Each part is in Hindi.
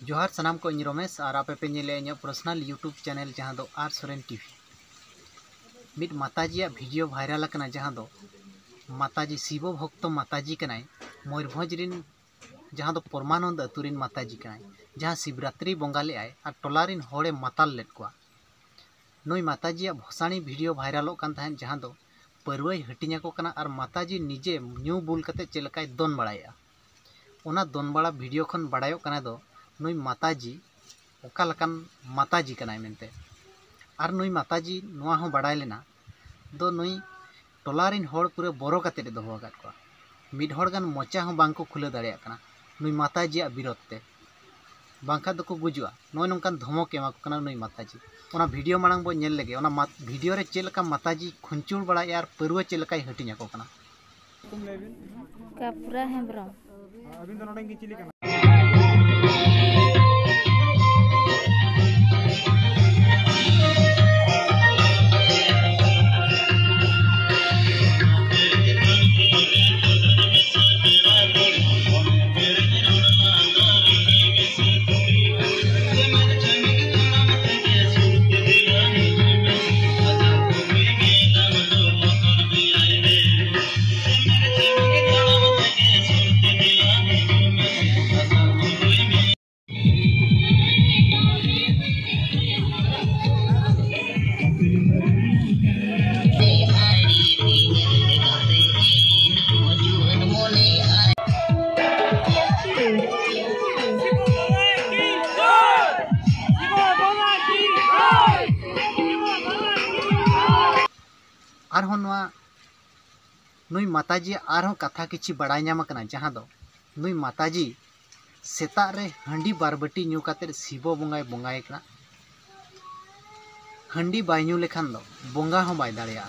जोहार सनाम को इन रमेश और आपे पे नेले इन पर्सनल यूट्यूब चैनल जहाँ दो आर सोरेन टीवी मिट माताजी भिडियो भाइरल करना जहाँ दो माताजी शिव भक्त माताजी कनाय मयूरभंज रिन जहाँ दो परमानंद अतुरिन माताजी कनाय जहाँ शिवरात्रि बंगा ले आए और टोलारिन होड़े माताल लेट कोआ नई माताजी भसाणी भिडियो भाइरल जहाँ दो परुआई हटिंग को कना और माताजी निजे न्यू बुल कते चेलकाय दोन बड़ाया ओना दोन बड़ा भिडियो खन बड़ायो कना दो नई माताजी ओका लकान माताजी कनाय मेनते और नई माताजी नोआ हो बड़ाय लेना दो नई टोलारिन होड़ पूरे बोरो कते दोहो आकाद कोआ मिड होड़ गान मोचा हो बांग को खुले दाड़ेया कना नई माताजी विरोध ते बांखा दो को गुजुआ नोय नोंकान धमक एमा को कना नई माताजी ओना भिडियो मांग बो नेल लेगे ओना भिडियो रे चेलका माताजी खुंचुड़ बड़ा यार परुआ चेलकाय हटिंग को कना कापुरा हेम्ब्रम अबिन तो नोडे चिली कना नई माताजी कथा किछि बड़ाय नाम कना जहाँ दो नई माताजी सेता रे हंडी बारबटी न्यू काते शिव बंगाय बंगाय कना हंडी बाय न्यू लेखान दो बंगा हो बाय दाड़ेया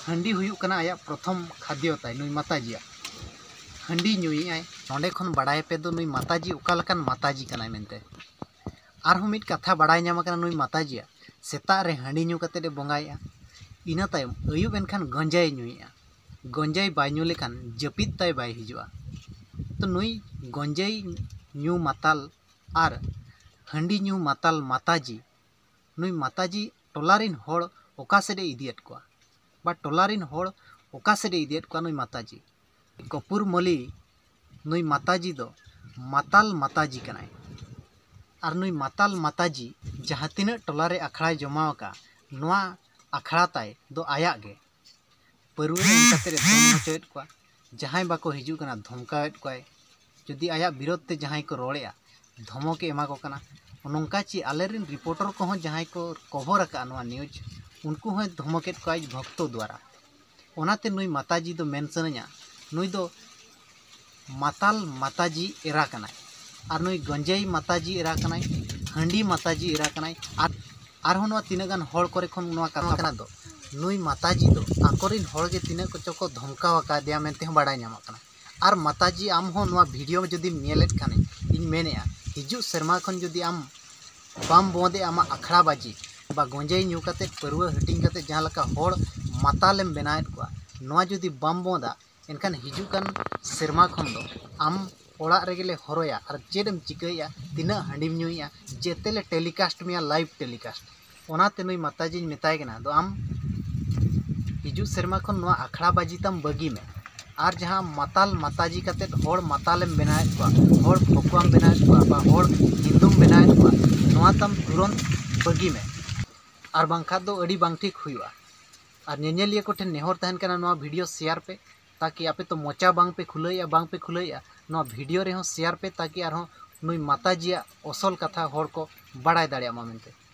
हंडी हुयुक कना आया प्रथम खाद्य ताय नई माताजी हंडी न्यूई आय नोंडे खन बड़ाय पे दो नई माताजी ओका लकान माताजी कनाय मेनते आरहो मिट कथा बड़ाय नाम कना नई माताजी सेता रे हंडी न्यू काते बंगाया इना तायम अयुब एनखान गंजाय न्यूया गंजाय बाय न्यू लेखान जपित ताय बाय हिजुआ तो नई गंजाय न्यू माताल आर हंडी न्यू माताल माताजी नई माताजी टोलारिन होड़ ओका सेडे इदियत कोआ बा टोलारिन होड़ ओका सेडे इदियत कोआ नई माताजी कपूर मली नई माताजी दो माताल माताजी कनाय आर नई माताल माताजी जहाँ तिना टोलारे अखड़ाय जमाव का नोआ अखड़ा ताय दो आयाग गे परुआ एनकाते धम हचोयत कोआ जहां बाको हिजू कना धमकायत कोय जदि आया विरोध ते जहां को रोड़ेया धमक एमा को कना नोंका ची आलेरिन रिपोर्टर को हो जहां को कवर का नोआ न्यूज उनको हो धमकेत कोय भक्तो द्वारा ओनाते नई माताजी दो मेंशनया नई दो माताल माताजी एरा कनाय आर नई गंजाई माताजी एरा कनाय हंडी माताजी एरा कनाय आरहों नोआ तीना गान होड़ करे खन नोआ कथा कना दो नई माताजी दो आकोरिन होड़ के तीना को चको धमकाव का दिया मेनते बड़ाय नाम कना आर माताजी आम हो नोआ वीडियो में जदि नेलेत खाने इन मेनेया हिजु शर्मा खन जदि आम बाम बोंदे आमा अखड़ा बाजी बा गंजाई न्यू काते परुआ हटिंग काते जहां लका होड़ मातालेम बनायत कोआ नोआ जदि बाम बोंदा एनखान हिजु कान शर्मा खन दो आम ओड़ा रेगेले हरोया और चेडम चिकैया तीना हंडीम न्यूया जेतेले टेलीकास्ट में लाइव टेलीकास्ट ओनाते नई माताजी मेताय कना दो आम हिजु शर्मा खन नोआ अखड़ा बाजी तम बगी में और जहाँ माताल माताजी काते होड़ मातालेम बनायत कोआ होड़ भकुआम बनायत कोआ बा होड़ हिंदुम बनायत कोआ नोआ तम तुरंत बगी में और बांखा दो अड़ी बांग ठीक हुआ और नेनेलिया को ठेन नेहर तहन कना नोआ वीडियो शेयर पे ताकि आपे तो मोचा बांग पे खुलैया नोआ वीडियो रे हो शेयर पे ताकि आरहो नई माताजी असल कथा होड़ को बड़ाय दाड़ेया मा मेनते।